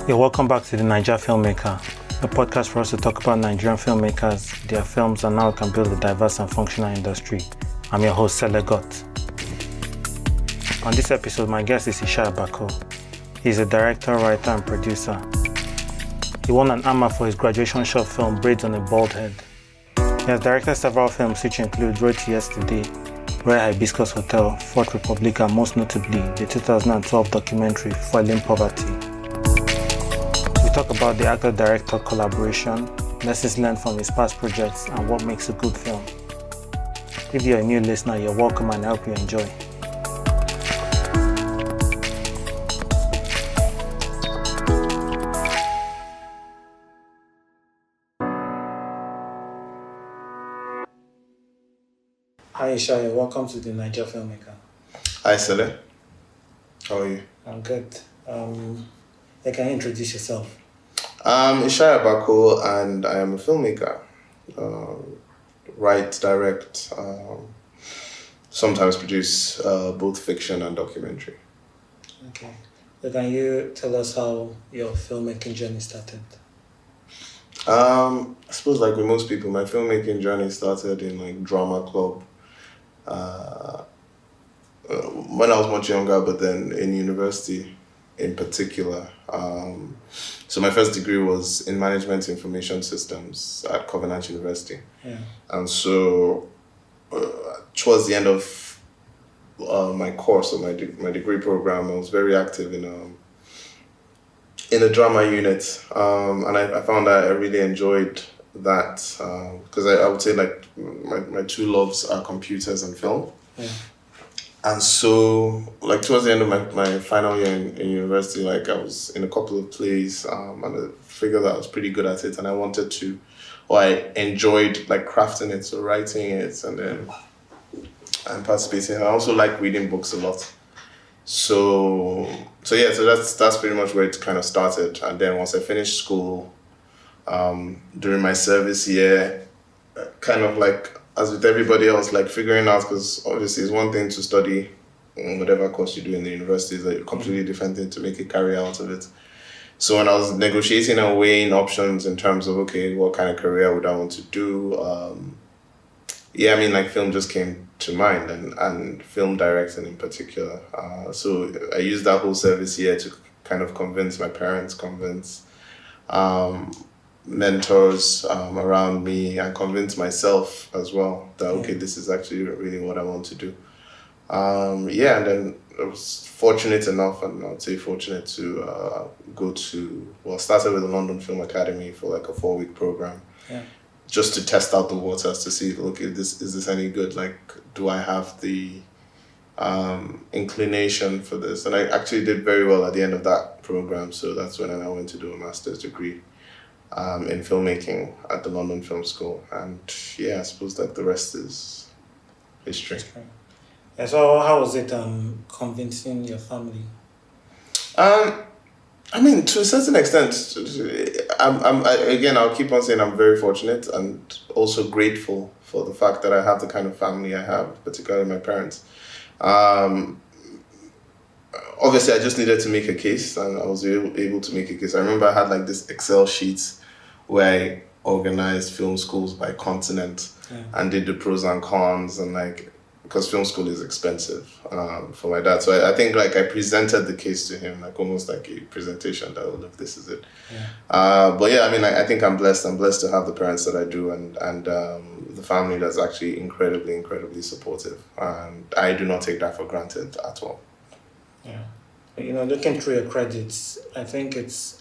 You're welcome back to the Naija Filmmaker, a podcast for us to talk about Nigerian filmmakers, their films, and how we can build a diverse and functional industry. I'm your host, Selegot. On this episode, my guest is Ishaya Bako. He's a director, writer, and producer. He won an AMAA for his graduation short film, Braids on a Bald Head. He has directed several films which include Road to Yesterday, Hibiscus Hotel, Fourth Republic, and most notably, the 2012 documentary, Fueling Poverty. We talk about the actor-director collaboration, lessons learned from his past projects, and what makes a good film. If you're a new listener, you're welcome and I hope you enjoy. Hi Ishaya, welcome to the Naija Filmmaker. Hi Sele, how are you? I'm good. Can you introduce yourself? I'm Ishaya Bako and I am a filmmaker. Write, direct, sometimes produce both fiction and documentary. Okay. So can you tell us how your filmmaking journey started? I suppose like with most people, my filmmaking journey started in like drama club. When I was much younger, but then in university in particular. So my first degree was in management information systems at Covenant University. Yeah. And so towards the end of my course or my degree program, I was very active in a drama unit. And I found that I really enjoyed that because I would say like my two loves are computers and film. Yeah. And so like towards the end of my final year in university, like I was in a couple of plays and I figured that I was pretty good at it and I wanted to, or I enjoyed like crafting it, so writing it and participating. I also like reading books a lot. So that's pretty much where it kind of started. And then once I finished school, during my service year, kind of like as with everybody else, like figuring out, because obviously it's one thing to study whatever course you do in the university, is a completely different thing to make a career out of it. So when I was negotiating and weighing options in terms of, okay, what kind of career would I want to do? Like film just came to mind and film directing in particular. So I used that whole service year to kind of convince my parents, convince mentors around me and convince myself as well that okay, this is actually really what I want to do. And then I was fortunate enough, and I would say fortunate to started with the London Film Academy for like a 4-week program, just to test out the waters to see, look, is this any good? Like, do I have the inclination for this? And I actually did very well at the end of that program, so that's when I went to do a master's degree in filmmaking at the London Film School, and I suppose that the rest is history. Yeah, so how was it convincing your family? To a certain extent, I'll keep on saying I'm very fortunate and also grateful for the fact that I have the kind of family I have, particularly my parents. Obviously, I just needed to make a case, and I was able to make a case. I remember I had like this Excel sheet where I organized film schools by continent and did the pros and cons, and like, because film school is expensive for my dad. So I think like I presented the case to him, like almost like a presentation that, oh, look, this is it. I think I'm blessed. I'm blessed to have the parents that I do and the family that's actually incredibly, incredibly supportive. And I do not take that for granted at all. Yeah. Looking through your credits, I think it's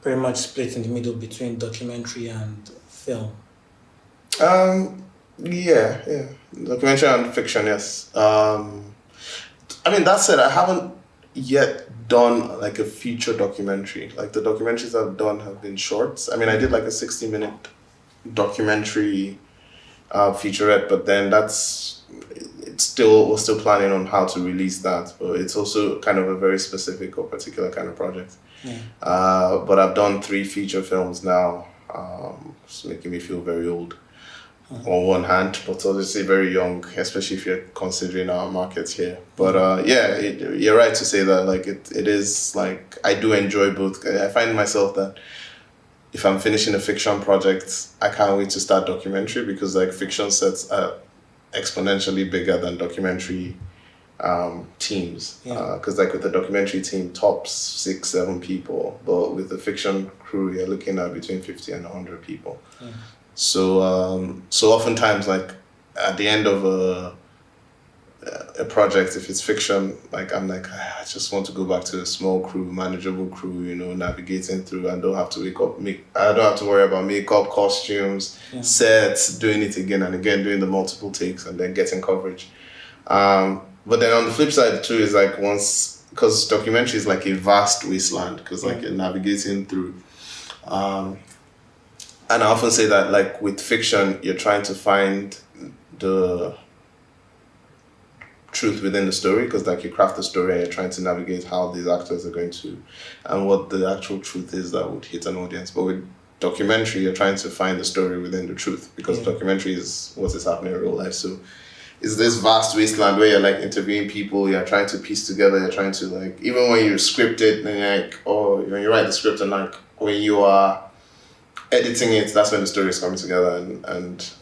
pretty much split in the middle between documentary and film. Documentary and fiction, yes. That said, I haven't yet done like a feature documentary. Like the documentaries I've done have been shorts. I did like a 60-minute documentary featurette, but then we're still planning on how to release that. But it's also kind of a very specific or particular kind of project. But I've done 3 feature films now. It's making me feel very old. on one hand, but obviously very young, especially if you're considering our market here. But you're right to say that, like, it is, like, I do enjoy both. I find myself that if I'm finishing a fiction project, I can't wait to start documentary, because, like, fiction sets are exponentially bigger than documentary teams. Because like with the documentary team, tops 6-7 people, but with the fiction crew, you're looking at between 50 and 100 people. So oftentimes, like, at the end of a project, if it's fiction, like, I'm like, I just want to go back to a small crew, manageable crew, you know, navigating through, and don't have to I don't have to worry about makeup, costumes, sets, doing it again and again, doing the multiple takes, and then getting coverage. But then on the flip side too is, like, because documentary is like a vast wasteland, because like you're navigating through. And I often say that, like, with fiction, you're trying to find the truth within the story, because, like, you craft the story and you're trying to navigate how these actors are going to, and what the actual truth is that would hit an audience. But with documentary, you're trying to find the story within the truth, because documentary is what is happening in real life. So it's this vast wasteland where you're, like, interviewing people, you're trying to piece together, you're trying to, like, even when you script it, and you're like, when you write the script, and, like, when you are editing it, that's when the story is coming together, and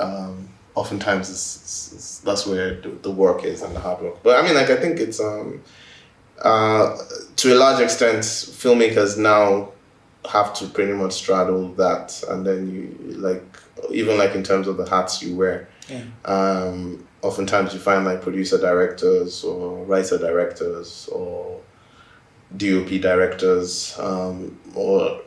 oftentimes that's where the work is, and the hard work. But I mean, like, I think it's to a large extent, filmmakers now have to pretty much straddle that, and then you, like, even, like, in terms of the hats you wear. Oftentimes you find, like, producer directors or writer directors or DOP directors, or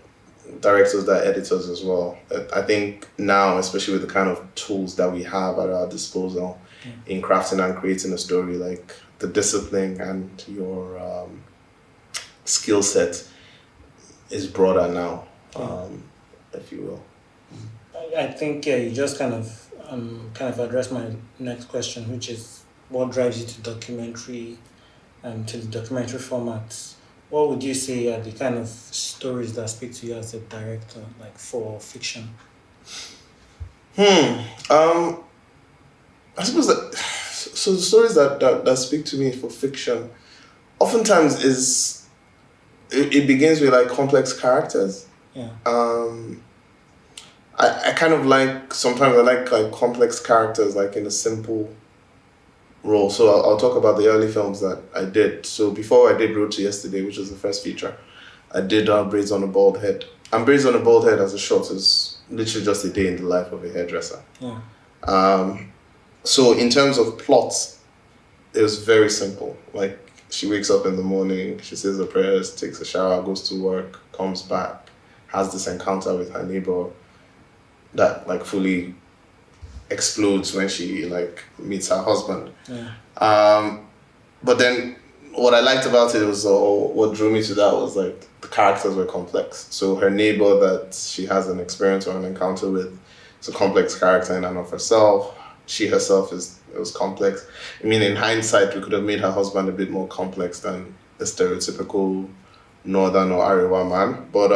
directors that are editors as well. I think now, especially with the kind of tools that we have at our disposal in crafting and creating a story, like, the discipline and your skill set is broader now, if you will. I think you just kind of addressed my next question, which is what drives you to documentary and to the documentary format. What would you say are the kind of stories that speak to you as a director, like, for fiction? I suppose that, so the stories that speak to me for fiction, oftentimes it begins with, like, complex characters. I kind of like, sometimes I like complex characters, like, in a simple role. So I'll talk about the early films that I did. So before I did Road to Yesterday, which was the first feature, I did Braids on a Bald Head. And Braids on a Bald Head, as a short, is literally just a day in the life of a hairdresser. So in terms of plot, it was very simple. Like, she wakes up in the morning, she says her prayers, takes a shower, goes to work, comes back, has this encounter with her neighbor that, like, fully explodes when she, like, meets her husband. But then what I liked about it was, what drew me to that was, like, the characters were complex. So her neighbor that she has an experience or an encounter with is a complex character in and of herself. She herself it was complex. I mean, in hindsight, we could have made her husband a bit more complex than the stereotypical Northern or Arewa man. But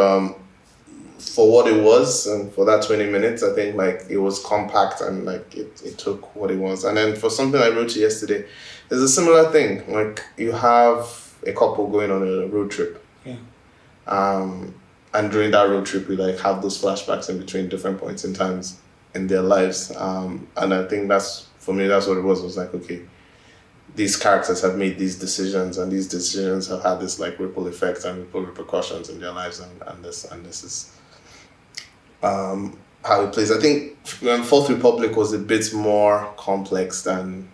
for what it was, and for that 20 minutes, I think, like, it was compact, and, like, it took what it was. And then for something I wrote yesterday, there's a similar thing. Like, you have a couple going on a road trip. And during that road trip, we, like, have those flashbacks in between different points in times in their lives. And I think for me, that's what it was. It was like, okay, these characters have made these decisions, and these decisions have had this, like, ripple effect and ripple repercussions in their lives, and this is how it plays. I think Fourth Republic was a bit more complex than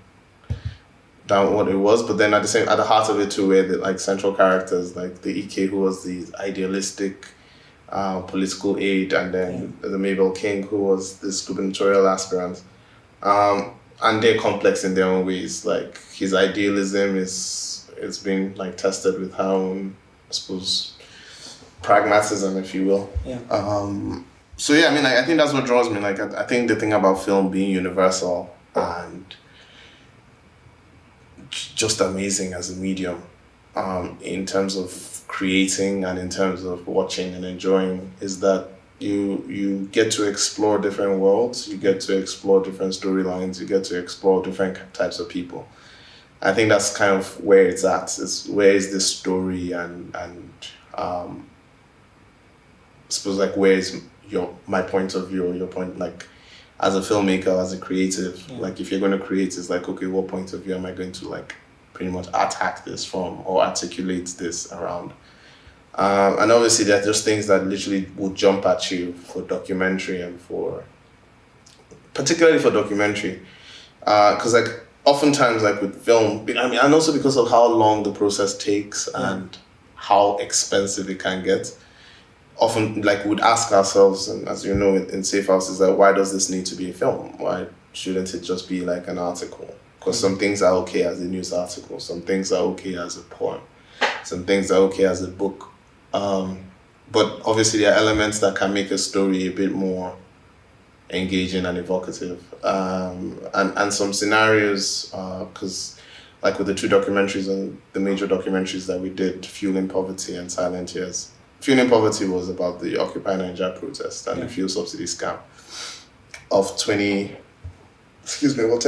what it was, but then at the heart of it too, where the, like, central characters, like the EK, who was the idealistic political aide, and then the Mabel King, who was this gubernatorial aspirant, and they're complex in their own ways. Like, his idealism is being, like, tested with her own, I suppose, pragmatism, if you will. So I mean, I think that's what draws me. Like, I think the thing about film being universal and just amazing as a medium, in terms of creating and in terms of watching and enjoying, is that you get to explore different worlds, you get to explore different storylines, you get to explore different types of people. I think that's kind of where it's at. It's where is this story and I suppose like where is my point of view, or your point, like as a filmmaker, as a creative, like if you're going to create, it's like, okay, what point of view am I going to like pretty much attack this from or articulate this around? And obviously there are just things that literally would jump at you for documentary and particularly for documentary. Because like oftentimes like with film, I mean, and also because of how long the process takes and how expensive it can get, often like we'd ask ourselves, and as you know in Safe House, is that why does this need to be a film? Why shouldn't it just be like an article? Because some things are okay as a news article, some things are okay as a poem, some things are okay as a book. But obviously there are elements that can make a story a bit more engaging and evocative. And some scenarios, because like with the two documentaries and the major documentaries that we did, Fueling Poverty and Silent Years. Fueling Poverty was about the Occupy Naija protest and the fuel subsidy scam of 2010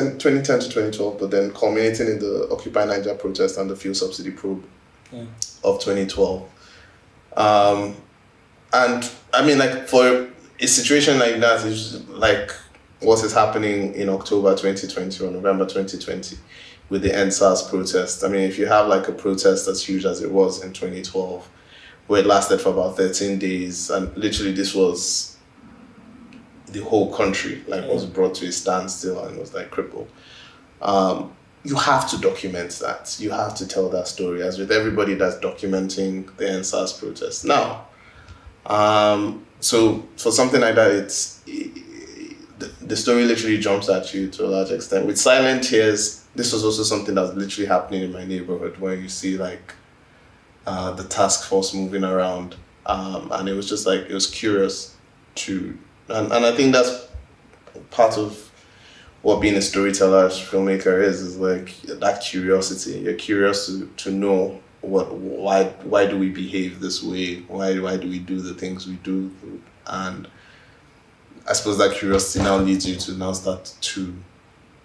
to 2012, but then culminating in the Occupy Naija protest and the fuel subsidy probe of 2012. And I mean, like for a situation like that, is like what is happening in October 2020 or November 2020 with the NSAS protest. I mean, if you have like a protest as huge as it was in 2012, where it lasted for about 13 days, and literally this was the whole country was brought to a standstill and was like crippled. You have to document that. You have to tell that story, as with everybody that's documenting the NSAS protest now. So for something like that, the story literally jumps at you to a large extent. With Silent Years, this was also something that's literally happening in my neighborhood, where you see like the task force moving around, and it was just like, it was curious to, and I think that's part of what being a storyteller, filmmaker is like that curiosity. You're curious to know why do we behave this way? Why do we do the things we do? And I suppose that curiosity now leads you to now start to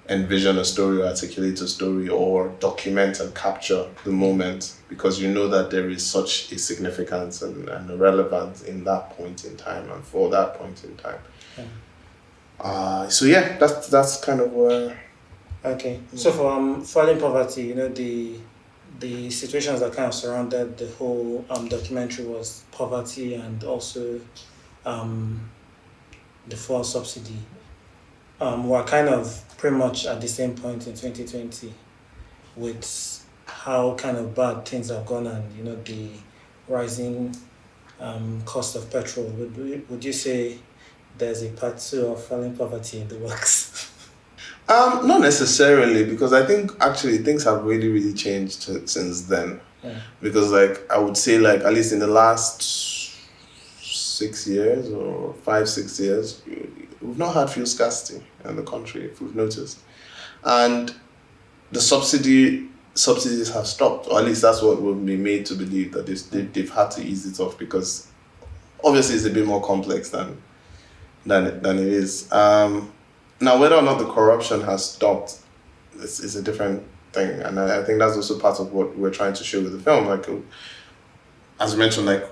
envision a story, or articulate a story, or document and capture the moment, because you know that there is such a significance and a relevance in that point in time and for that point in time. So yeah, that's kind of where. Okay. So for Falling Poverty, the situations that kind of surrounded the whole documentary was poverty and also the fuel subsidy. Were kind of pretty much at the same point in 2020 with how kind of bad things have gone, and the rising cost of petrol. Would you say there's a part 2 of Falling Poverty in the works? Not necessarily, because I think actually things have really, really changed since then. Because like I would say, like at least in the last 6 years or 5-6 years, we've not had fuel scarcity in the country, if we've noticed. And the subsidies have stopped, or at least that's what we've been made to believe, that they've had to ease it off, because obviously it's a bit more complex than it is. Now, whether or not the corruption has stopped is a different thing, and I think that's also part of what we're trying to show with the film. Like, as I mentioned, like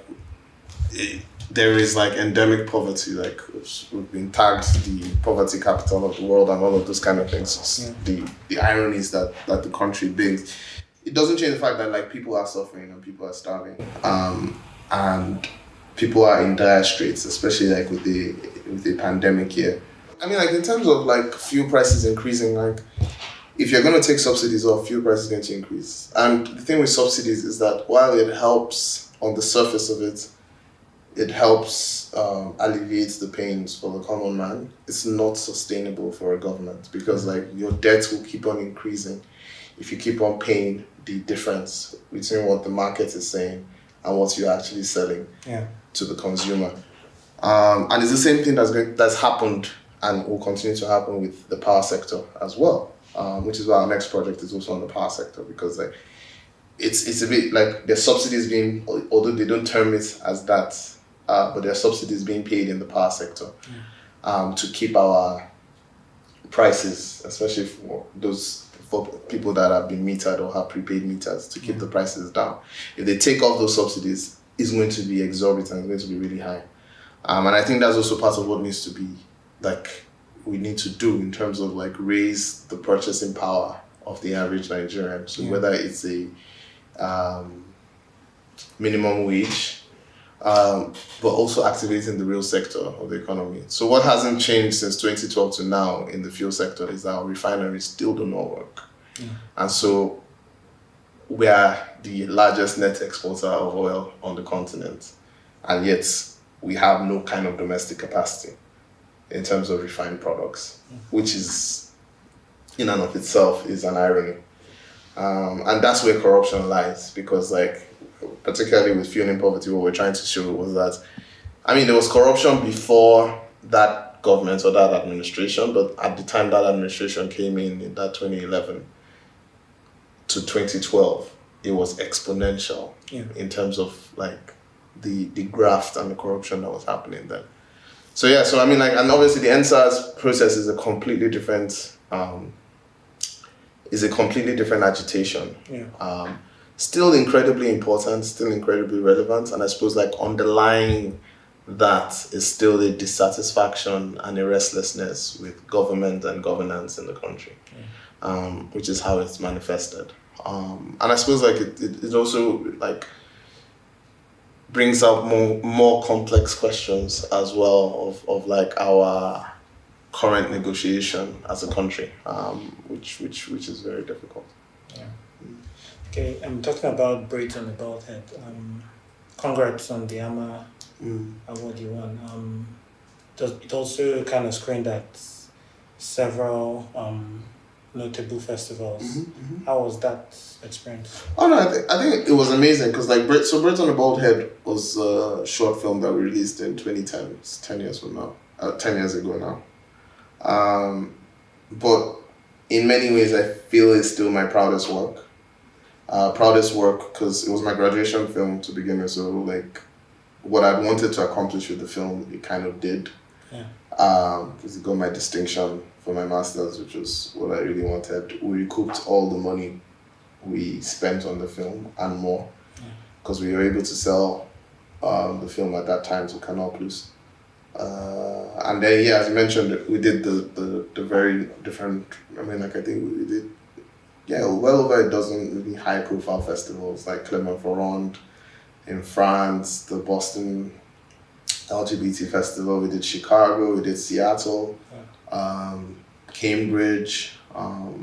there is like endemic poverty. Like we've been tagged the poverty capital of the world and all of those kind of things. The ironies that the country brings. It doesn't change the fact that like people are suffering and people are starving, and people are in dire straits, especially like with the pandemic here. I mean, like in terms of like fuel prices increasing, like if you're going to take subsidies off, fuel prices are going to increase. And the thing with subsidies is that while it helps on the surface of it, it helps alleviate the pains for the common man, it's not sustainable for a government, because like your debt will keep on increasing if you keep on paying the difference between what the market is saying and what you're actually selling to the consumer. And it's the same thing that's happened and will continue to happen with the power sector as well, which is why our next project is also on the power sector, because like it's a bit like the subsidies being, although they don't term it as that, but there are subsidies being paid in the power sector to keep our prices, especially for people that have been metered or have prepaid meters, to keep the prices down. If they take off those subsidies, it's going to be exorbitant, it's going to be really high. And I think that's also part of what needs to be, like, we need to do in terms of like raise the purchasing power of the average Nigerian. So whether it's a minimum wage, but also activating the real sector of the economy. So what hasn't changed since 2012 to now in the fuel sector is that our refineries still do not work. And so we are the largest net exporter of oil on the continent, and yet we have no kind of domestic capacity in terms of refined products, which is, in and of itself, is an irony. And that's where corruption lies, because like, particularly with fueling poverty, what we're trying to show was that, I mean, there was corruption before that government or that administration, but at the time that administration came in that 2011 to 2012, it was exponential in terms of like the graft and the corruption that was happening then. So yeah, so I mean, like, and obviously the NSAS process is a completely different agitation. Still incredibly important, still incredibly relevant, and I suppose like underlying that is still a dissatisfaction and a restlessness with government and governance in the country, which is how it's manifested. And I suppose like it also like brings up more complex questions as well of like our current negotiation as a country, which is very difficult. Okay, I'm talking about Braids on the Bald Head. Congrats on the AMAA award you won. It also kind of screened at several notable festivals. How was that experience? Oh no, I think it was amazing because like Braids on the Bald Head was a short film that we released in 2010. It's 10 years from now. 10 years ago now. But in many ways, I feel it's still my proudest work. Because it was my graduation film to begin with, so like what I wanted to accomplish with the film, it kind of did. Because it got my distinction for my master's, which was what I really wanted. We recouped all the money we spent on the film and more, because we were able to sell the film at that time to Canal Plus. And then as you mentioned, we did the very different, I mean, like I think we did well over a dozen really high profile festivals like Clermont-Ferrand in France, the Boston LGBT Festival, we did Chicago, we did Seattle, Cambridge. No,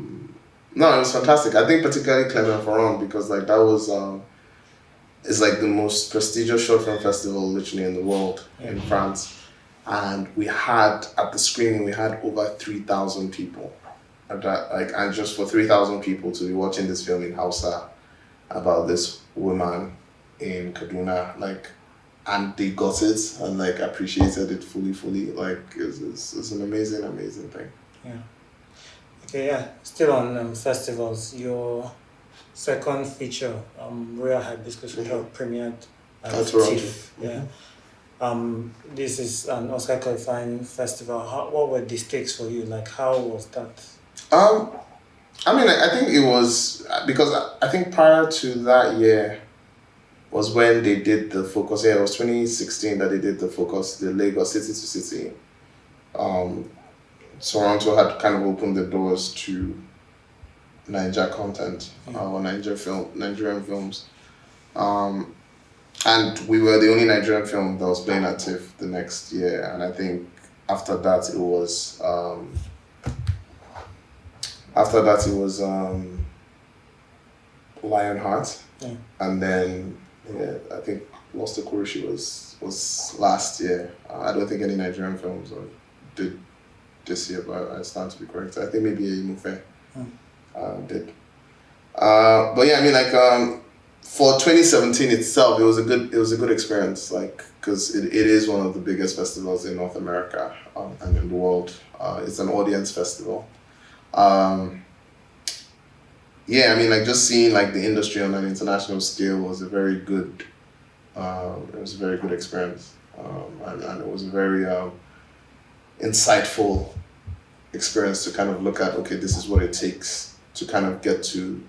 it was fantastic. I think particularly Clermont-Ferrand because like that was it's like the most prestigious short film festival literally in the world in France. And we had at the screening we had over 3,000 people. That, like, and just for 3,000 people to be watching this film in Hausa about this woman in Kaduna, like, and they got it and like appreciated it fully, like it's an amazing thing. Okay, still on festivals, your second feature, Royal Hibiscus Hotel, premiered at TIFF. This is an Oscar qualifying festival. What were the stakes for you? Like, how was that? I mean, I think it was because I think prior to that year was when they did the focus. It was 2016 that they did the focus, the Lagos city to city. Toronto had kind of opened the doors to Naija content or Nigerian films. And we were the only Nigerian film that was playing at TIFF the next year. And I think after that it was Lionheart, and then I think Lost to Kurushi was last year. I don't think any Nigerian films did this year, but I stand to be correct. I think maybe Mufe did. But yeah, I mean, like for 2017 itself, it was a good experience, like because it is one of the biggest festivals in North America and in the world. It's an audience festival. I mean, like just seeing like the industry on an international scale was a very good experience. And it was a very insightful experience to kind of look at, okay, this is what it takes to kind of get to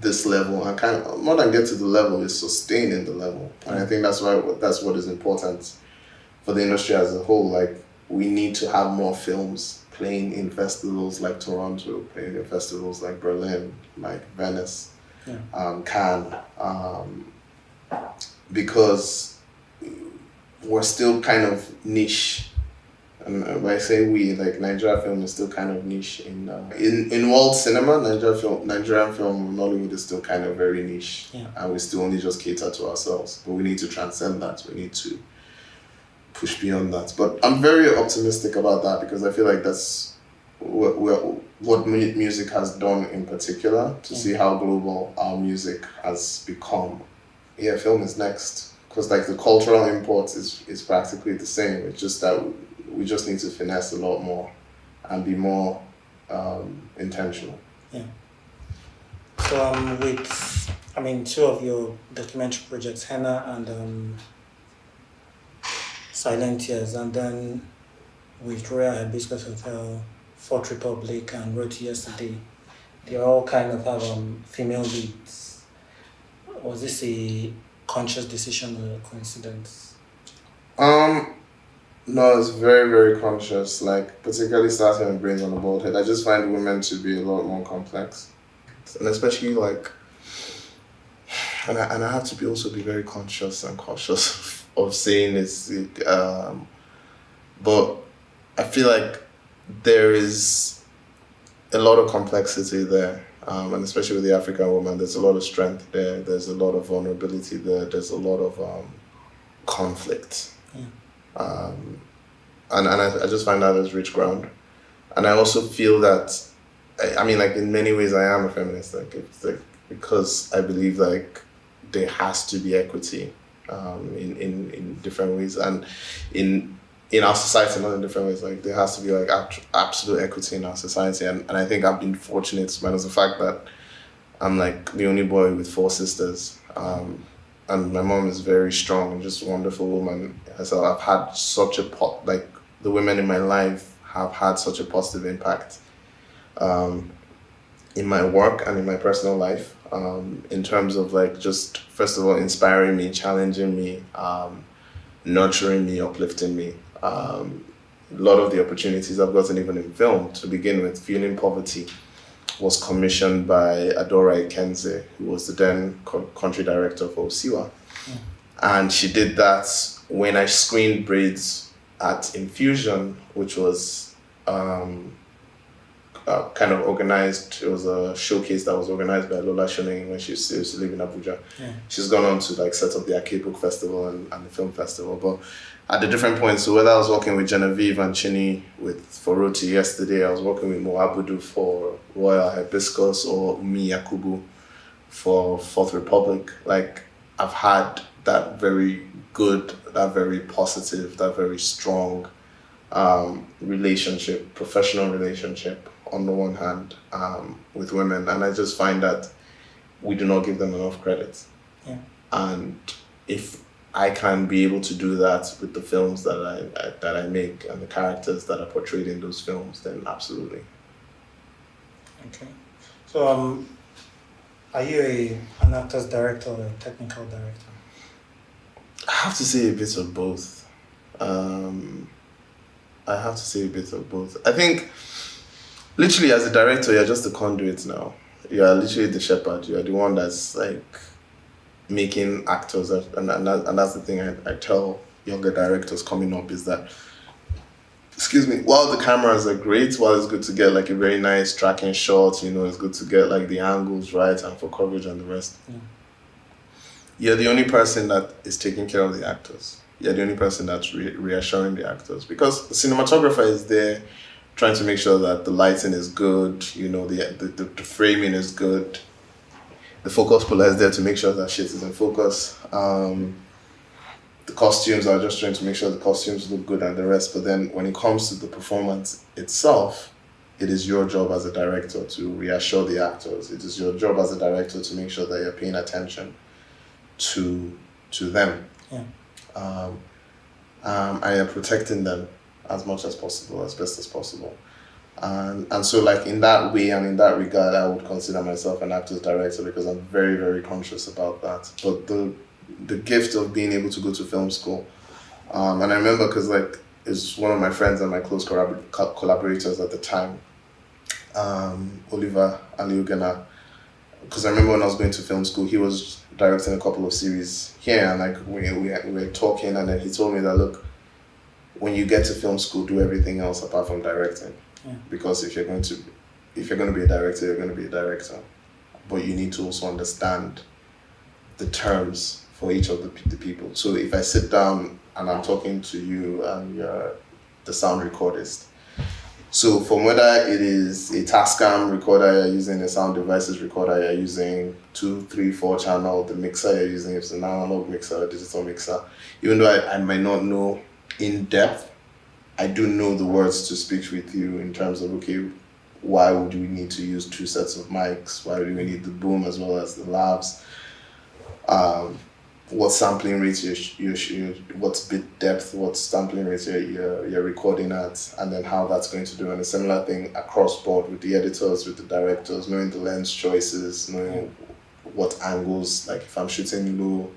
this level, and kind of more than get to the level is sustaining the level. And I think that's what is important for the industry as a whole. Like, we need to have more films playing in festivals like Toronto, playing in festivals like Berlin, like Venice, Cannes, because we're still kind of niche. And when I say we, like, Nigeria film is still kind of niche in world cinema. Nigerian film, Nollywood is still kind of very niche, and we still only just cater to ourselves. But we need to transcend that. We need to push beyond that. But I'm very optimistic about that, because I feel like that's what music has done in particular, to see how global our music has become. Yeah, film is next, because like the cultural import is practically the same. It's just that we just need to finesse a lot more and be more intentional. Yeah. So with, two of your documentary projects, Henna and Silent Tears, and then with Royal Hibiscus Hotel, Fourth Republic, and Road to Yesterday, they all kind of have female leads. Was this a conscious decision or a coincidence? No, it's very, very conscious. Like, particularly starting with Brains on the Bald Head, I just find women to be a lot more complex, and especially like, and I have to also be very conscious and cautious of saying this. But I feel like there is a lot of complexity there, and especially with the African woman, there's a lot of strength there. There's a lot of vulnerability there. There's a lot of conflict. And I just find that as rich ground. And I also feel that, like, in many ways I am a feminist, because I believe like there has to be equity in different ways, and in our society, not in different ways. Like, there has to be like absolute equity in our society, and I think I've been fortunate, minus the fact that I'm like the only boy with 4 sisters. And my mom is very strong and just a wonderful woman. So I've had such the women in my life have had such a positive impact in my work and in my personal life, in terms of like just, first of all, inspiring me, challenging me, nurturing me, uplifting me. A lot of the opportunities I've gotten even in film, to begin with, Feeling Poverty was commissioned by Adora Ikenze, who was the then country director for Osiwa. And she did that when I screened Braids at Infusion, which was kind of organized. It was a showcase that was organized by Lola Shonen when she used to live in Abuja. She's gone on to like set up the Arcade Book Festival and the Film Festival. But at the different points, so whether I was working with Genevieve and Chini for Road to Yesterday, I was working with Moabudu for Royal Hibiscus, or Umi Yakubu for Fourth Republic. Like, I've had that very good, that very positive, that very strong relationship, professional relationship on the one hand, with women, and I just find that we do not give them enough credit. And if I can be able to do that with the films that I make and the characters that are portrayed in those films, then absolutely. Okay. So are you an actor's director or a technical director? I have to say a bit of both. I think literally as a director, you're just a conduit now. You are literally the shepherd. You are the one that's like making actors, and that's the thing I tell younger directors coming up, is that, while the cameras are great, while it's good to get like a very nice tracking shot, it's good to get like the angles right and for coverage and the rest. You're the only person that is taking care of the actors. You're the only person that's reassuring the actors, because the cinematographer is there trying to make sure that the lighting is good, the framing is good. The focus puller is there to make sure that shit is in focus. The costumes are just trying to make sure the costumes look good and the rest. But then when it comes to the performance itself, it is your job as a director to reassure the actors. It is your job as a director to make sure that you're paying attention to them. and you're protecting them as much as possible, as best as possible. And so like in that way and in that regard, I would consider myself an actor's director because I'm very, very conscious about that. But the gift of being able to go to film school, and I remember because like it's one of my friends and my close collaborators at the time, Oliver Aliugena, because I remember when I was going to film school, he was directing a couple of series here, and like we were talking, and then he told me that, look, when you get to film school, do everything else apart from directing. Yeah. Because if you're going to be a director, you're going to be a director. But you need to also understand the terms for each of the people. So if I sit down and I'm talking to you and you're the sound recordist, so from whether it is a Tascam recorder you're using, a sound devices recorder you're using, 2, 3, 4 channel, the mixer you're using, if it's an analog mixer, a digital mixer, even though I might not know in depth, I do know the words to speak with you in terms of, okay, why would we need to use 2 sets of mics? Why do we need the boom as well as the lavs? What sampling rate what's bit depth, what sampling rate you're recording at, and then how that's going to do. And a similar thing across board with the editors, with the directors, knowing the lens choices, knowing what angles, like if I'm shooting low,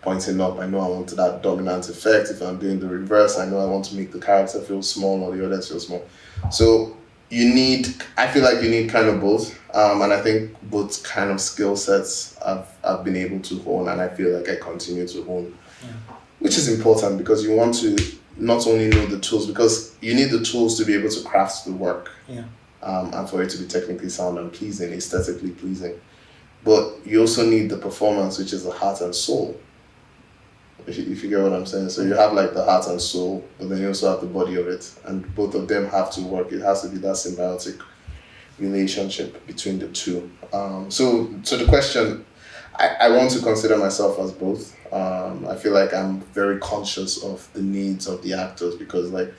pointing up, I know I want that dominant effect. If I'm doing the reverse, I know I want to make the character feel small or the audience feel small. So I feel like you need kind of both. And I think both kind of skill sets I've been able to hone, and I feel like I continue to hone, which is important because you want to not only know the tools, because you need the tools to be able to craft the work, and for it to be technically sound and pleasing, aesthetically pleasing. But you also need the performance, which is the heart and soul. If you get what I'm saying. So you have like the heart and soul, but then you also have the body of it, and both of them have to work. It has to be that symbiotic relationship between the two. So the question, I want to consider myself as both. I feel like I'm very conscious of the needs of the actors, because like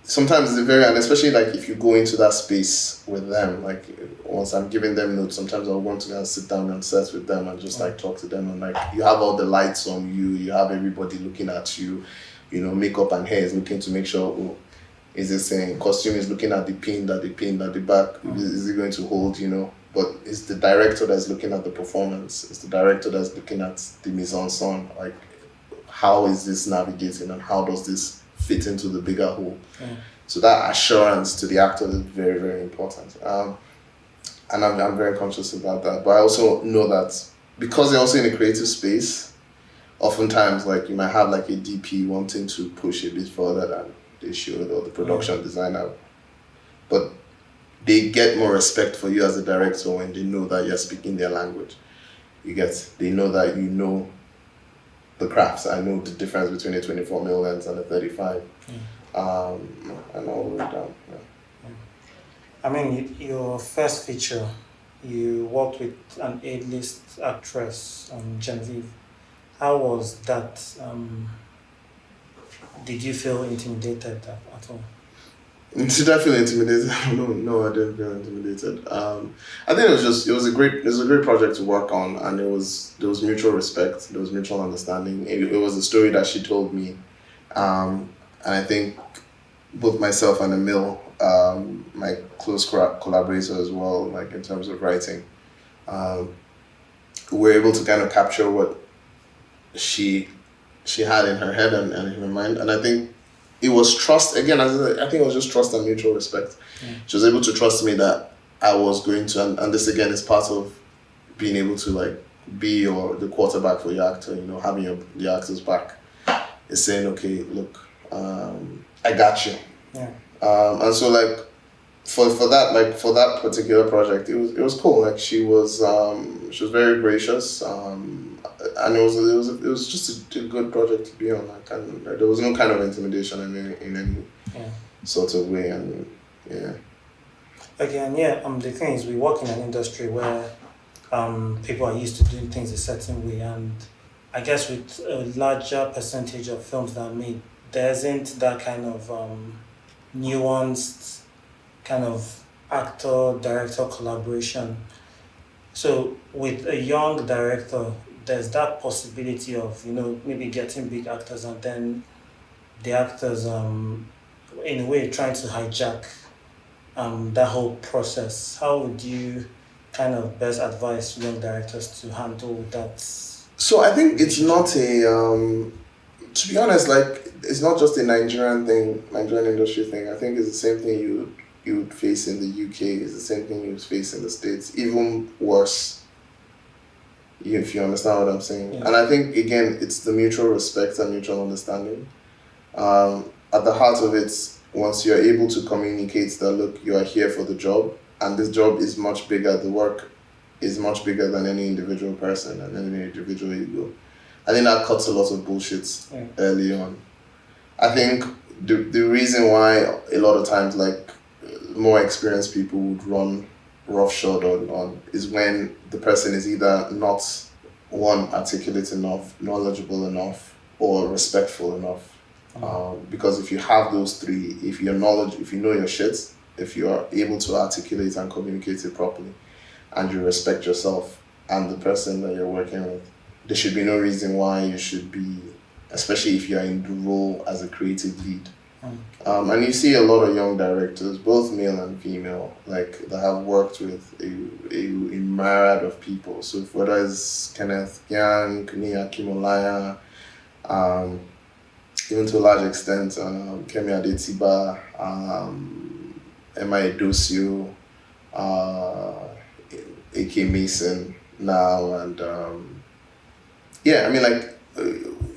sometimes it's and especially like if you go into that space with them, like once I'm giving them notes, sometimes I'll want to go and sit down and set with them and just like talk to them, and like you have all the lights on you, you have everybody looking at you, makeup and hair is looking to make sure, is this saying costume is looking at the pin at the back, is it going to hold, but it's the director that's looking at the performance, it's the director that's looking at the mise en scène, like how is this navigating and how does this fit into the bigger whole. So that assurance to the actor is very, very important. And I'm very conscious about that. But I also know that because they're also in a creative space, oftentimes like you might have like a DP wanting to push a bit further than they should, or the production designer. But they get more respect for you as a director when they know that you're speaking their language. They know that you know the crafts. I know the difference between a 24mm lens and a 35. And all the way down. I mean, your first feature, you worked with an A-list actress, Genevieve. How was that? Did you feel intimidated at all? Did I feel intimidated? No, I didn't feel intimidated. I think it was a great project to work on, and there was mutual respect, there was mutual understanding. It was a story that she told me, and I think both myself and Emil, my close collaborator as well, like in terms of writing, were able to kind of capture what she had in her head and in her mind, and I think it was trust again. I think it was just trust and mutual respect. She was able to trust me that I was going to, and this again is part of being able to like be the quarterback for your actor. Having your actor's back is saying, okay, look, I got you. And so like for that particular project, it was cool. Like she was very gracious. And it was just a good project to be on. Like, and there was no kind of intimidation in any sort of way. And Again, the thing is, we work in an industry where people are used to doing things a certain way, and I guess with a larger percentage of films that are made, there isn't that kind of nuanced kind of actor-director collaboration. So with a young director, there's that possibility of maybe getting big actors and then the actors in a way trying to hijack that whole process. How would you kind of best advise young directors to handle that? So I think it's not a to be honest, like it's not just a Nigerian thing, Nigerian industry thing. I think it's the same thing you would face in the UK. It's the same thing you would face in the States. Even worse, if you understand what I'm saying. Yeah. And I think again, it's the mutual respect and mutual understanding. At the heart of it, once you're able to communicate that look, you are here for the job, and this job is much bigger. The work is much bigger than any individual person and any individual ego. I think that cuts a lot of bullshit early on. I think the reason why a lot of times like more experienced people would run roughshod on is when the person is either not one articulate enough, knowledgeable enough, or respectful enough. Because if you have those three, if you know your shit, if you are able to articulate and communicate it properly, and you respect yourself and the person that you're working with, there should be no reason why you should be, especially if you're in the role as a creative lead. And you see a lot of young directors, both male and female, like that have worked with a myriad of people. So whether it's Kenneth Young, Kenia Kimolaya, even to a large extent, Kemi Adetiba, Emma Edosio, A.K. Mason now, and yeah, I mean, like,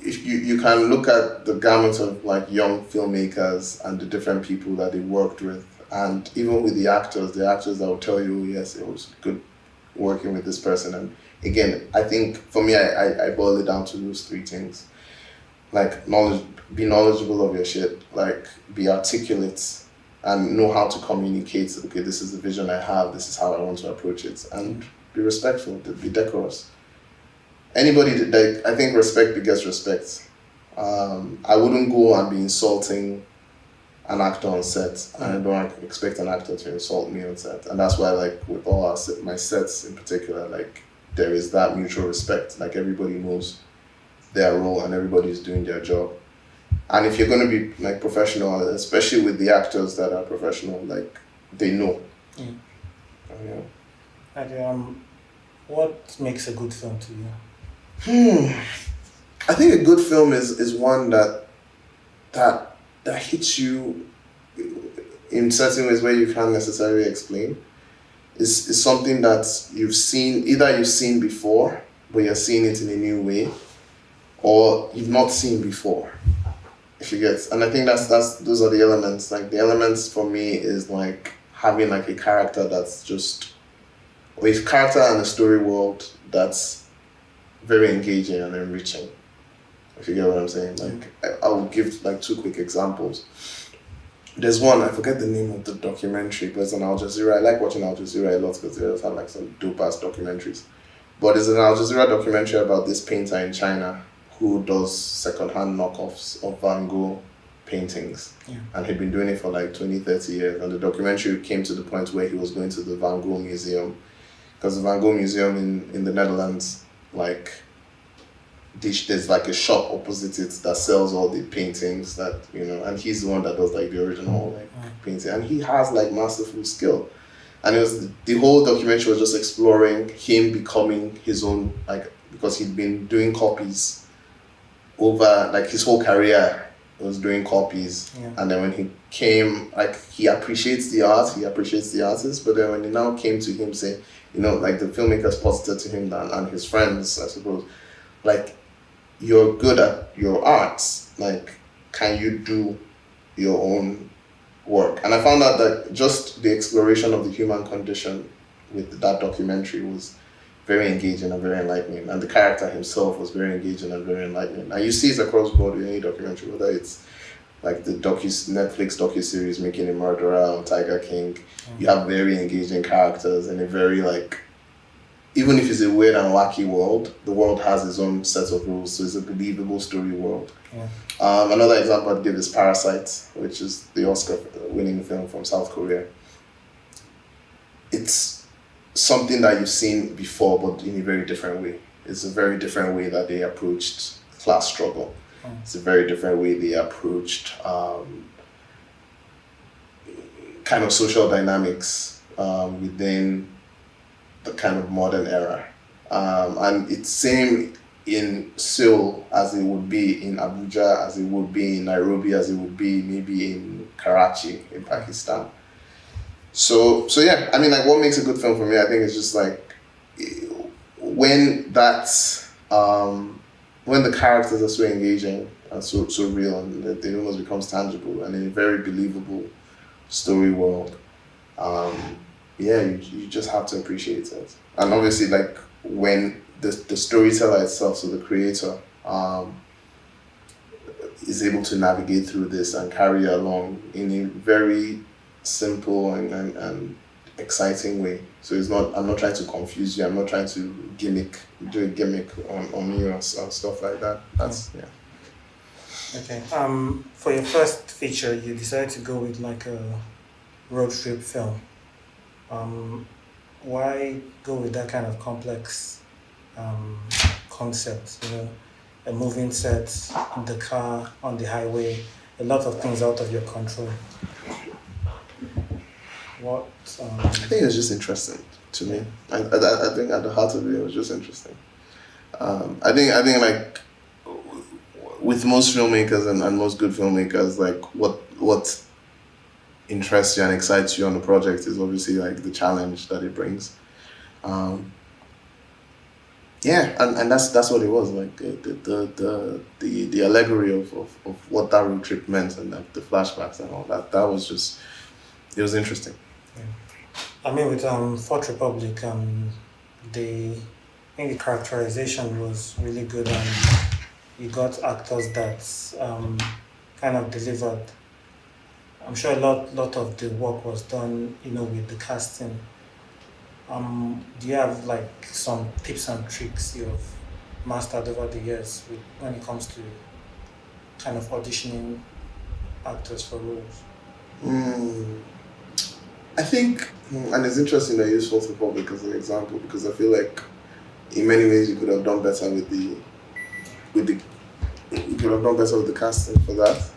if you can look at the gamut of like young filmmakers and the different people that they worked with, and even with the actors that will tell you, yes, it was good working with this person. And again, I think for me, I boil it down to those three things. Like be knowledgeable of your shit, like be articulate and know how to communicate. Okay, this is the vision I have, this is how I want to approach it, and be respectful, be decorous. Anybody that, I think respect begets respect. I wouldn't go and be insulting an actor on set, and I don't expect an actor to insult me on set. And that's why, like with all my sets in particular, like there is that mutual respect. Like everybody knows their role and everybody's doing their job. And if you're going to be like professional, especially with the actors that are professional, like they know. Yeah. And what makes a good film to you? I think a good film is one that hits you in certain ways where you can't necessarily explain. Is something that you've seen before, but you're seeing it in a new way, or you've not seen before. If you get, and I think that's those are the elements. Like the elements for me is like having like a character that's just, or a character and a story world that's very engaging and enriching. If you get what I'm saying, like I will give like two quick examples. There's one, I forget the name of the documentary, but it's on Al Jazeera. I like watching Al Jazeera a lot because they always have like some dope ass documentaries. But there's an Al Jazeera documentary about this painter in China who does secondhand knockoffs of Van Gogh paintings. And he'd been doing it for like 20, 30 years. And the documentary came to the point where he was going to the Van Gogh Museum, because the Van Gogh Museum in the Netherlands, like there's like a shop opposite it that sells all the paintings that, you know, and he's the one that does like the original like painting, and he has like masterful skill. And it was, the whole documentary was just exploring him becoming his own, like, because he'd been doing copies over like his whole career, was doing copies. And then when he came, like, he appreciates the art, he appreciates the artist, but then when it now came to him saying, you know, like the filmmakers posited to him and his friends, I suppose, like, you're good at your arts, like, can you do your own work? And I found out that just the exploration of the human condition with that documentary was very engaging and very enlightening, and the character himself was very engaging and very enlightening. And you see it across board with any documentary, whether it's like the Netflix docuseries Making a Murderer or Tiger King. You have very engaging characters and a very, like, even if it's a weird and wacky world, the world has its own set of rules, so it's a believable story world. Another example I'd give is Parasite, which is the Oscar-winning film from South Korea. It's something that you've seen before, but in a very different way. It's a very different way that they approached class struggle. It's a very different way they approached kind of social dynamics within the kind of modern era. And it's same in Seoul as it would be in Abuja, as it would be in Nairobi, as it would be maybe in Karachi in Pakistan. So yeah, I mean, like, what makes a good film for me, I think, is just like when that's when the characters are so engaging and so real, and that it almost becomes tangible and in a very believable story world. Yeah, you just have to appreciate it. And obviously, like, when the storyteller itself, so the creator, is able to navigate through this and carry it along in a very simple and exciting way. So I'm not trying to confuse you, I'm not trying to do a gimmick on you or stuff like that. That's, yeah. Okay. For your first feature, you decided to go with like a road trip film. Why go with that kind of complex concept? You know, a moving set, the car on the highway, a lot of things out of your control. What? I think it's just interesting to me. I think at the heart of it was just interesting. I think like with most filmmakers and most good filmmakers, like what interests you and excites you on the project is obviously like the challenge that it brings. Yeah, and that's what it was, like the allegory of what that road trip meant, and like the flashbacks and all that. That was just, it was interesting. Yeah. I mean, with Fourth Republic, I think the characterization was really good, and you got actors that kind of delivered. I'm sure a lot of the work was done, you know, with the casting. Do you have like some tips and tricks you've mastered over the years when it comes to kind of auditioning actors for roles? I think, and it's interesting that you use Fourth Republic as an example, because I feel like in many ways you could have done better with the casting for that.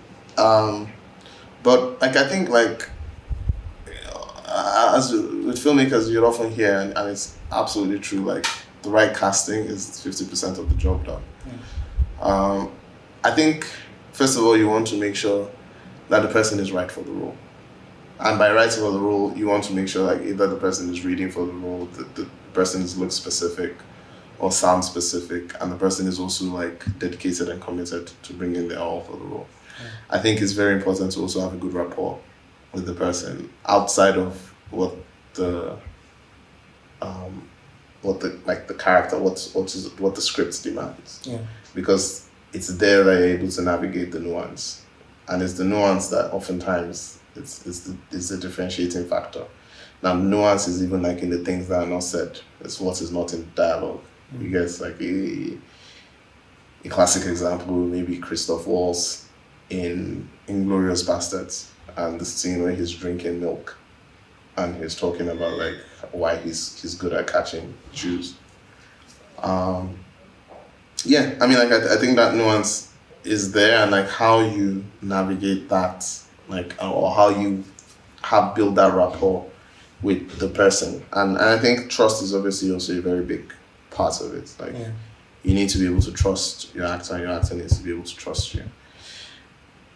But like, I think, like, as with filmmakers, you'd often hear, and it's absolutely true, like, the right casting is 50% of the job done. Yeah. I think, first of all, you want to make sure that the person is right for the role. And by right for the role, you want to make sure, like, either the person is reading for the role, the person is look specific or sound specific, and the person is also, like, dedicated and committed to bringing their all for the role. Yeah. I think it's very important to also have a good rapport with the person outside of what the character, what the script demands. Yeah. Because it's there that you're able to navigate the nuance, and it's the nuance that oftentimes it's the differentiating factor. Now, nuance is even like in the things that are not said. It's what is not in dialogue. You guys, like a classic example, maybe Christoph Waltz in Inglourious Bastards, and the scene where he's drinking milk and he's talking about like why he's good at catching Jews. Yeah, I mean, like, I think that nuance is there, and like how you navigate that, like, or how you have built that rapport with the person. And I think trust is obviously also a very big part of it. Like, Yeah. you need to be able to trust your actor, and your actor needs to be able to trust you.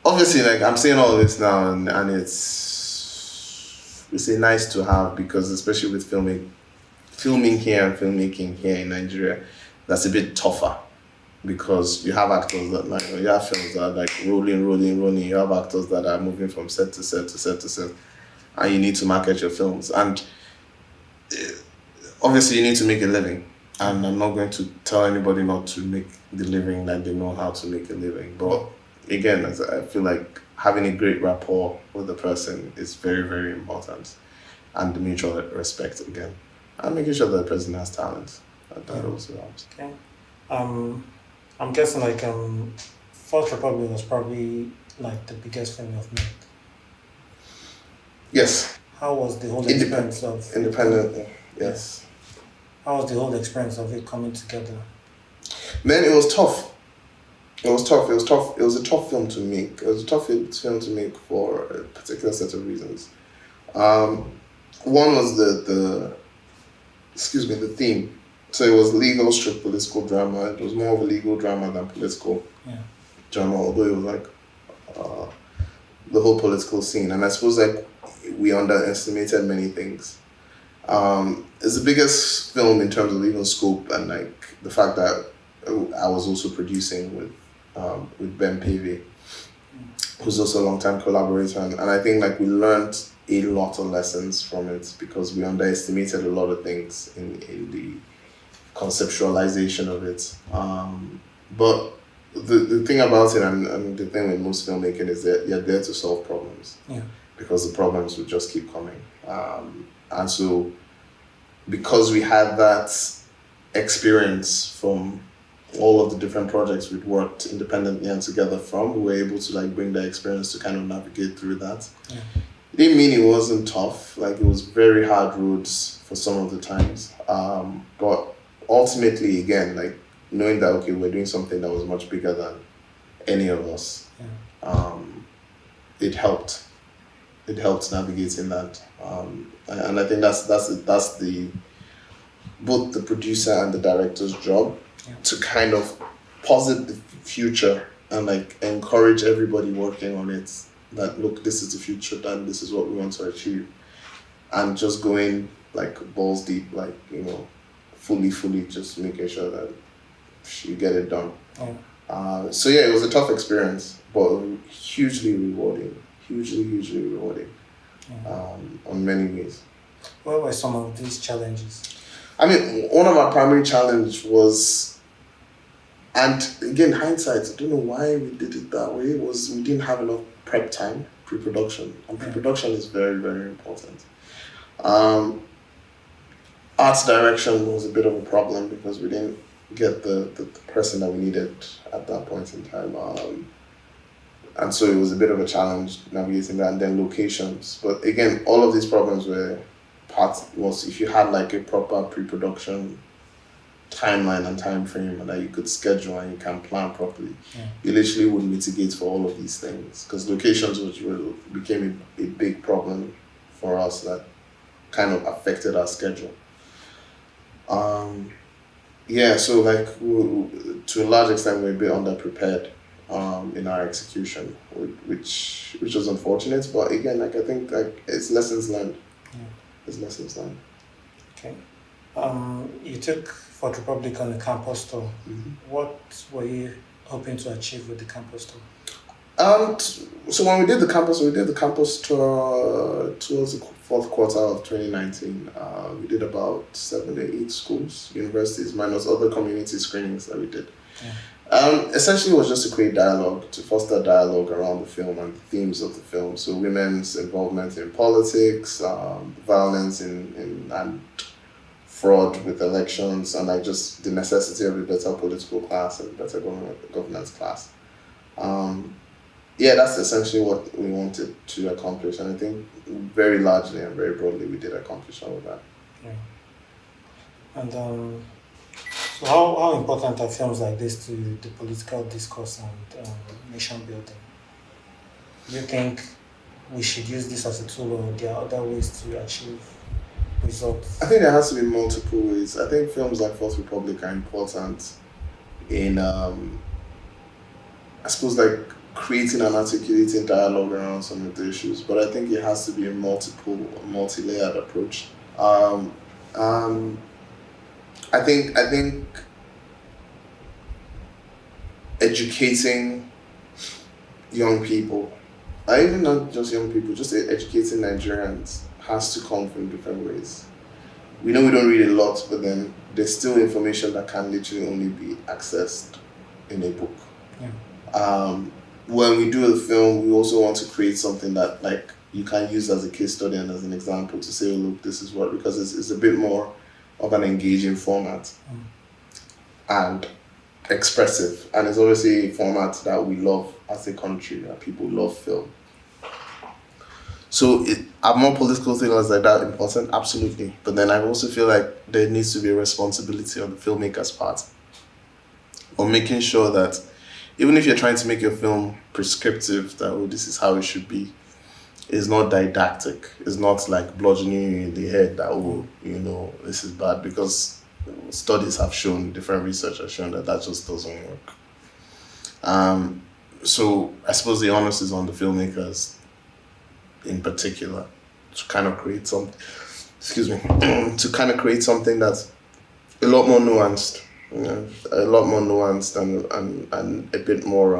Obviously, like, I'm saying all of this now, and it's a nice to have, because especially with filming here and filmmaking here in Nigeria, that's a bit tougher, because you have actors that, like, you have films that are like rolling. You have actors that are moving from set to set, and you need to market your films. And obviously, you need to make a living. And I'm not going to tell anybody not to make the living that they know how to make a living. But again, I feel like having a great rapport with the person is very, very important. And the mutual respect again. And making sure that the person has talent. That also helps. Okay. I'm guessing like Fourth Republic was probably like the biggest film you've made. Yes. How was the whole experience of Independent, yes. How was the whole experience of it coming together? Man, it was tough. It was tough. It was tough. It was a tough film to make. It was a tough film to make for a particular set of reasons. One was the theme. So it was legal stroke political drama. It was more of a legal drama than political drama, although it was like the whole political scene. And I suppose like we underestimated many things. It's the biggest film in terms of even scope and like the fact that I was also producing with Ben Pavey, who's also a long-time collaborator, and I think like we learned a lot of lessons from it because we underestimated a lot of things in the conceptualization of it. But the thing about it and the thing with most filmmaking is that you're there to solve problems. Yeah. Because the problems would just keep coming. And so because we had that experience from all of the different projects we'd worked independently and together from, we were able to like bring that experience to kind of navigate through that. Yeah. It didn't mean it wasn't tough, like it was very hard roads for some of the times. But ultimately, again, like knowing that, okay, we're doing something that was much bigger than any of us, it helped. It helped navigating that. And I think that's the both the producer and the director's job to kind of posit the future and like encourage everybody working on it that look, this is the future, and this is what we want to achieve, and just going like balls deep, like, you know, fully just making sure that you get it done. So yeah, it was a tough experience, but hugely rewarding, hugely rewarding on many ways. What were some of these challenges? I mean, one of our primary challenge was, and again, hindsight, I don't know why we did it that way, was we didn't have enough prep time, pre-production. And pre-production is very, very important. Art direction was a bit of a problem because we didn't get the person that we needed at that point in time. And so it was a bit of a challenge navigating that, and then locations. But again, all of these problems were was if you had like a proper pre-production timeline and time frame and that you could schedule and you can plan properly, you literally would mitigate for all of these things, because locations became a big problem for us that kind of affected our schedule. So like to a large extent we're a bit underprepared in our execution, which was unfortunate, but again, like I think like it's lessons learned. It's lessons learned. Okay. You took Fourth Republic on the campus tour. What were you hoping to achieve with the campus tour? So when we did the campus tour towards the fourth quarter of 2019. We did about 7 or 8 schools, universities, minus other community screenings that we did. Essentially, it was just to create dialogue, to foster dialogue around the film and the themes of the film. So women's involvement in politics, violence and fraud with elections, and like just the necessity of a better political class and better governance class. That's essentially what we wanted to accomplish, and I think very largely and very broadly we did accomplish all of that. And so how important are films like this to the political discourse and nation building? Do you think we should use this as a tool, or there are other ways to achieve results? I think there has to be multiple ways. I think films like Fourth Republic are important in, I suppose, like creating and articulating dialogue around some of the issues, but I think it has to be a multi-layered approach. I think educating young people, even not just young people, just educating Nigerians has to come from different ways. We know we don't read a lot, but then there's still information that can literally only be accessed in a book. When we do the film, we also want to create something that like you can use as a case study and as an example to say, oh, look, this is what, because it's a bit more of an engaging format and expressive, and it's obviously a format that we love as a country, that people love film. So are more political thrillers like that important? Absolutely. But then I also feel like there needs to be a responsibility on the filmmaker's part of making sure that even if you're trying to make your film prescriptive, that oh, this is how it should be, it's not didactic. It's not like bludgeoning you in the head that oh, you know, this is bad, because studies have shown, different research has shown that just doesn't work. So I suppose the onus is on the filmmakers in particular to kind of create something, to kind of create something that's a lot more nuanced, you know, a lot more nuanced and a bit more,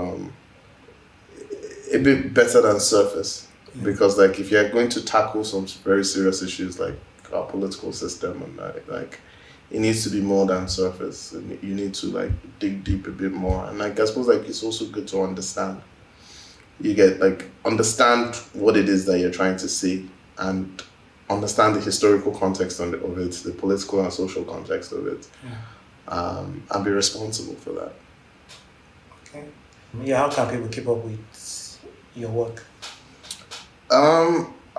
a bit better than surface. Yeah. Because like if you're going to tackle some very serious issues like our political system and like it needs to be more than surface, and you need to like dig deep a bit more. And like I suppose like it's also good to understand. You get like understand what it is that you're trying to see, and understand the historical context of it, the political and social context of it, and be responsible for that. Okay. Yeah, how can people keep up with your work?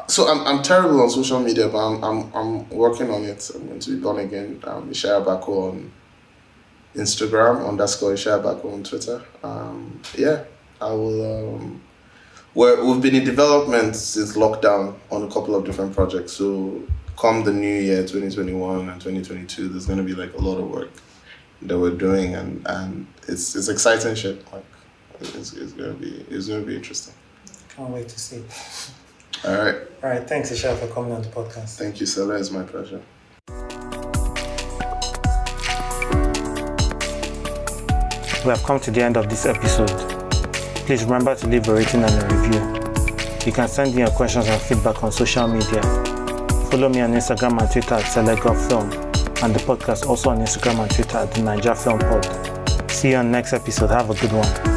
So I'm terrible on social media, but I'm working on it. I'm going to be born again. Ishaya Bako on Instagram, _Ishaya Bako on Twitter. Yeah, I will. We've been in development since lockdown on a couple of different projects. So come the new year, 2021 and 2022, there's going to be like a lot of work that we're doing, and it's exciting shit. Like it's gonna be interesting. Can't wait to see. All right. Thanks, Ishaya, for coming on the podcast. Thank you, Sela. It's my pleasure. We have come to the end of this episode. Please remember to leave a rating and a review. You can send me your questions and feedback on social media. Follow me on Instagram and Twitter at @SeleGovFilm, and the podcast also on Instagram and Twitter at the Naija Film Pod. See you on the next episode. Have a good one.